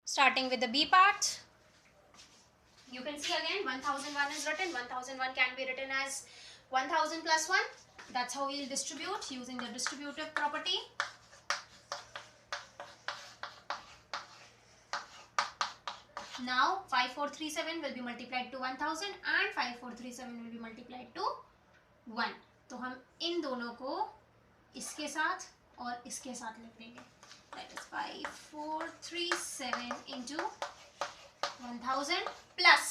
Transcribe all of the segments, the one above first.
Starting with the B part, you can see again 1001 is written. 1001 can be written as 1000 plus 1. That's how we'll distribute using the distributive property. Now 5437 will be multiplied to 1000 and 5437 will be multiplied to 1. तो हम इन दोनों को इसके साथ और इसके साथ लिख देंगे. That is 5437 into 1000 plus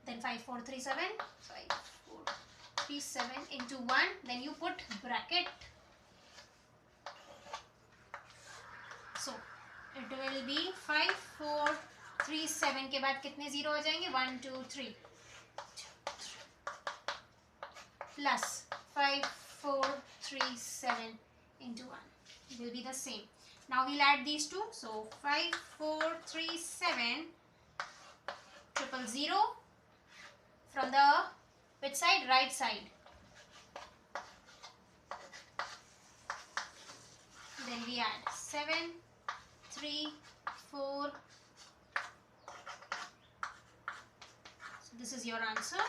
then 5437 into 1, then you put bracket. So it will be 5437 के बाद कितने जीरो हो जाएंगे? 1 2 3 plus 5437 into 1 will be the same. Now we'll add these two. So 5437 000 from the which side? Right side. Then we add 7 3 4. So this is your answer.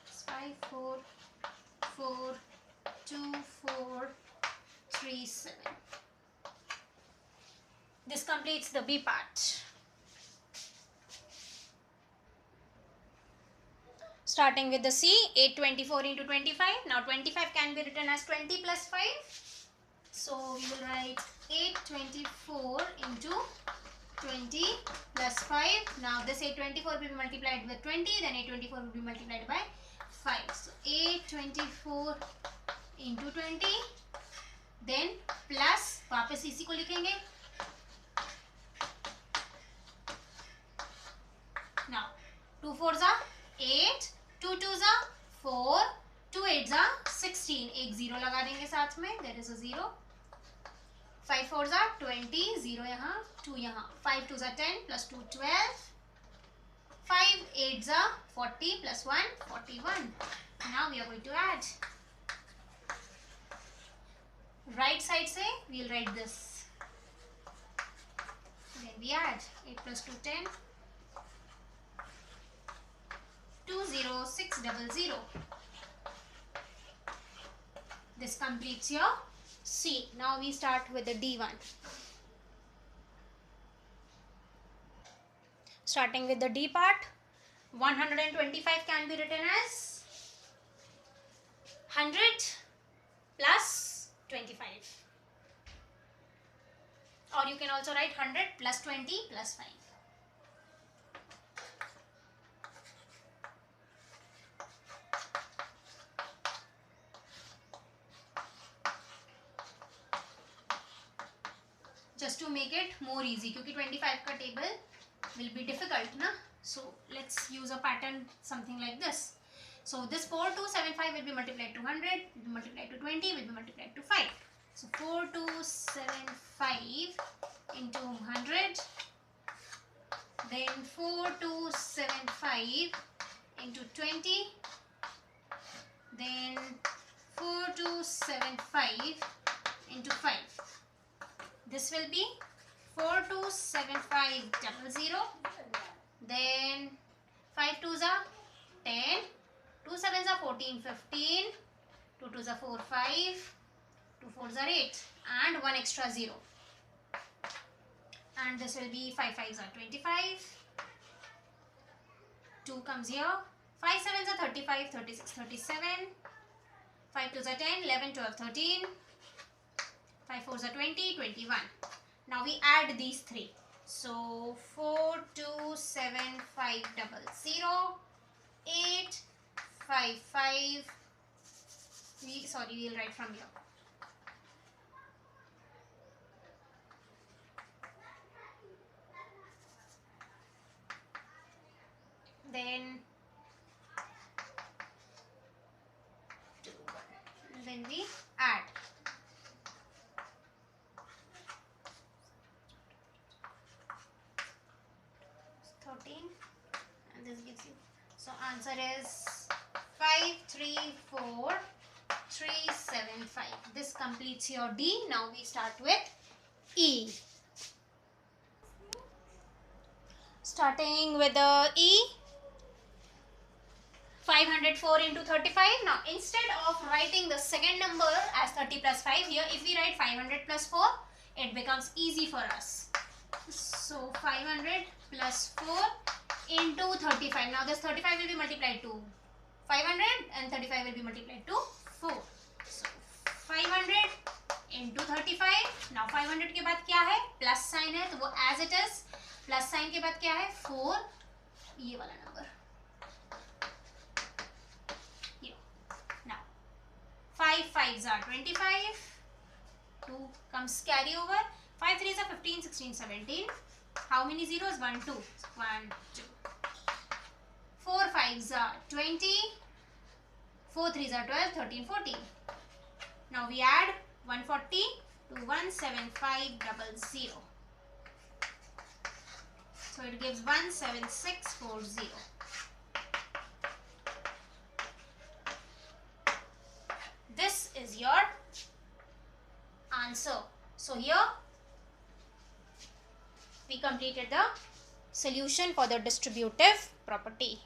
It's 5 4 4 2 4 3 7. This completes the B part. Starting with the C, 824 into 25. Now 25 can be written as 20 plus 5. So we will write 824 into 20 plus 5. Now this 824 will be multiplied with 20. Then 824 will be multiplied by 5. So 824 into 20. Then plus, वापस इसी को लिखेंगे. Now 2 4s are 8, 2 2s are 4, 2 8s are 16. एक zero लगा देंगे साथ में. There is a 0. 5 4s are 20. 0 यहाँ, 2 यहाँ. 5 2s are 10 plus 2 12. 5 8s are 40 plus 1 41. Now we are going to add. Right side से we'll write this. Then we add 8 plus 2 10. 20600. This completes your C. Now we start with the D one. Starting with the D part, 125 can be written as 100 plus 25. Or you can also write 100 plus 20 plus 5. Just to make it more easy, क्योंकि 25 का table will be difficult ना. So let's use a pattern something like this. So this 4275 will be multiplied to 100, will be multiplied to 20, will be multiplied to 5. So 4275 into 100, then 4275 into 20, then 4275 into 5. This will be 42750. Then 5 2s are 10, 2 7s are 14 15, 2 2s are 4 5, 2 4s are 8, and 1 extra 0. And this will be 5 5s are 25. 2 comes here. 5 7s are 35, 36, 37. 5 2s are 10, 11, 12, 13. 5 4s are 20, 21. Now we add these three. So 427500, 855. We'll write from here. Then we add. And this gives you, so answer is 534375. This completes your D. Now we start with E. Starting with the E. 504 into 35. Now instead of writing the second number as 30 plus 5, here if we write 500 plus 4, it becomes easy for us. So 500 plus 4 into 35. Now this 35 will be multiplied to 500 and 35 will be multiplied to 4. So 500 into 35. Now 500 के बाद क्या है? Plus sign है तो वो as it is. Plus sign के बाद क्या है? 4. ये वाला number. Now 5 5s are 25. 2 comes carry over. 5 3s are 15, 16, 17. How many zeros? 1 2. 1 2. 4 5s are 20. 4 3s are 12, 13, 14. Now we add 140 to 17500. So it gives 17640. This is your answer. So here we completed the solution for the distributive property.